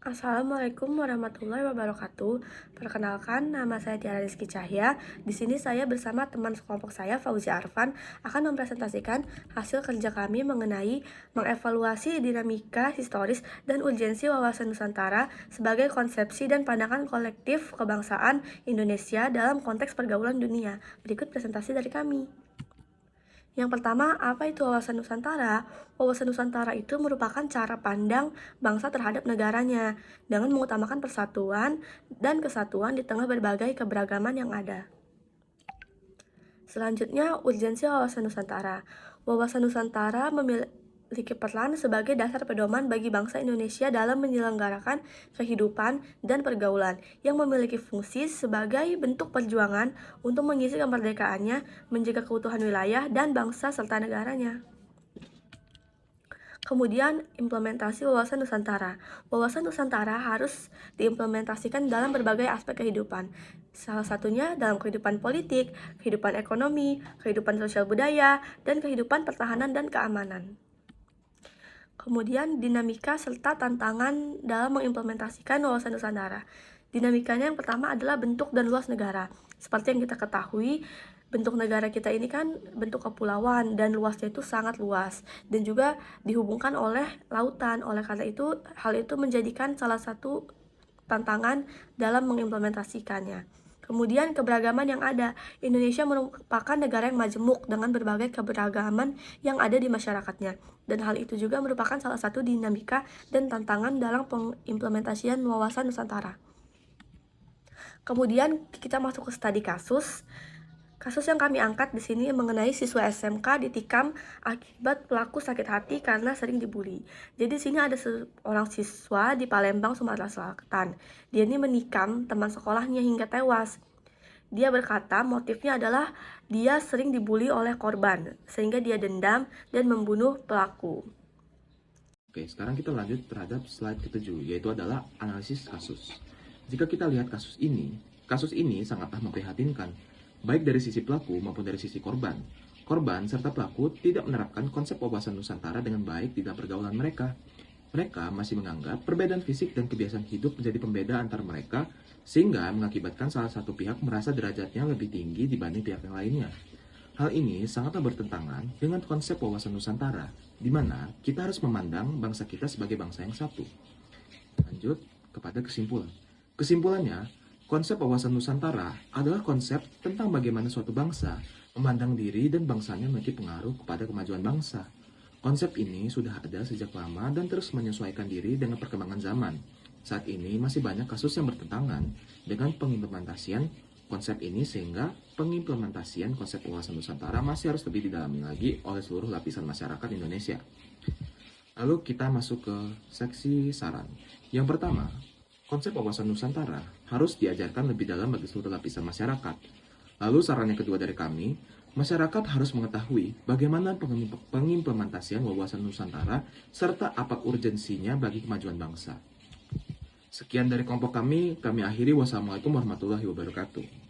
Assalamualaikum warahmatullahi wabarakatuh. Perkenalkan, nama saya Tiara Rizky Cahya. Di sini saya bersama teman sekelompok saya, Fauzi Arfan, akan mempresentasikan hasil kerja kami mengenai mengevaluasi dinamika historis dan urgensi wawasan Nusantara sebagai konsepsi dan pandangan kolektif kebangsaan Indonesia dalam konteks pergaulan dunia. Berikut presentasi dari kami. Yang pertama, apa itu wawasan Nusantara? Wawasan Nusantara itu merupakan cara pandang bangsa terhadap negaranya dengan mengutamakan persatuan dan kesatuan di tengah berbagai keberagaman yang ada. Selanjutnya, urgensi wawasan Nusantara. Wawasan Nusantara memiliki peran sebagai dasar pedoman bagi bangsa Indonesia dalam menyelenggarakan kehidupan dan pergaulan yang memiliki fungsi sebagai bentuk perjuangan untuk mengisi kemerdekaannya, menjaga keutuhan wilayah dan bangsa serta negaranya. Kemudian, implementasi wawasan Nusantara. Wawasan Nusantara harus diimplementasikan dalam berbagai aspek kehidupan. Salah satunya dalam kehidupan politik, kehidupan ekonomi, kehidupan sosial budaya, dan kehidupan pertahanan dan keamanan. Kemudian, dinamika serta tantangan dalam mengimplementasikan wawasan Nusantara. Dinamikanya yang pertama adalah bentuk dan luas negara. Seperti yang kita ketahui, bentuk negara kita ini kan bentuk kepulauan dan luasnya itu sangat luas dan juga dihubungkan oleh lautan. Oleh karena itu, hal itu menjadikan salah satu tantangan dalam mengimplementasikannya. Kemudian keberagaman yang ada. Indonesia merupakan negara yang majemuk dengan berbagai keberagaman yang ada di masyarakatnya. Dan hal itu juga merupakan salah satu dinamika dan tantangan dalam pengimplementasian wawasan Nusantara. Kemudian kita masuk ke studi kasus. Kasus yang kami angkat di sini mengenai siswa SMK ditikam akibat pelaku sakit hati karena sering dibully. Jadi di sini ada seorang siswa di Palembang, Sumatera Selatan. Dia ini menikam teman sekolahnya hingga tewas. Dia berkata motifnya adalah dia sering dibully oleh korban, sehingga dia dendam dan membunuh pelaku. Oke, sekarang kita lanjut terhadap slide ketujuh, yaitu adalah analisis kasus. Jika kita lihat kasus ini sangatlah memprihatinkan, baik dari sisi pelaku maupun dari sisi korban. Korban serta pelaku tidak menerapkan konsep wawasan Nusantara dengan baik di dalam pergaulan mereka. Mereka masih menganggap perbedaan fisik dan kebiasaan hidup menjadi pembeda antar mereka, sehingga mengakibatkan salah satu pihak merasa derajatnya lebih tinggi dibanding pihak yang lainnya. Hal ini sangatlah bertentangan dengan konsep wawasan Nusantara, di mana kita harus memandang bangsa kita sebagai bangsa yang satu. Lanjut kepada kesimpulan. Kesimpulannya, konsep wawasan Nusantara adalah konsep tentang bagaimana suatu bangsa memandang diri dan bangsanya memiliki pengaruh kepada kemajuan bangsa. Konsep ini sudah ada sejak lama dan terus menyesuaikan diri dengan perkembangan zaman. Saat ini masih banyak kasus yang bertentangan dengan pengimplementasian konsep ini, sehingga pengimplementasian konsep wawasan Nusantara masih harus lebih didalami lagi oleh seluruh lapisan masyarakat Indonesia. Lalu kita masuk ke seksi saran. Yang pertama, konsep wawasan Nusantara harus diajarkan lebih dalam bagi seluruh lapisan masyarakat. Lalu saran yang kedua dari kami, masyarakat harus mengetahui bagaimana pengimplementasian wawasan Nusantara serta apa urgensinya bagi kemajuan bangsa. Sekian dari kelompok kami akhiri. Wassalamualaikum warahmatullahi wabarakatuh.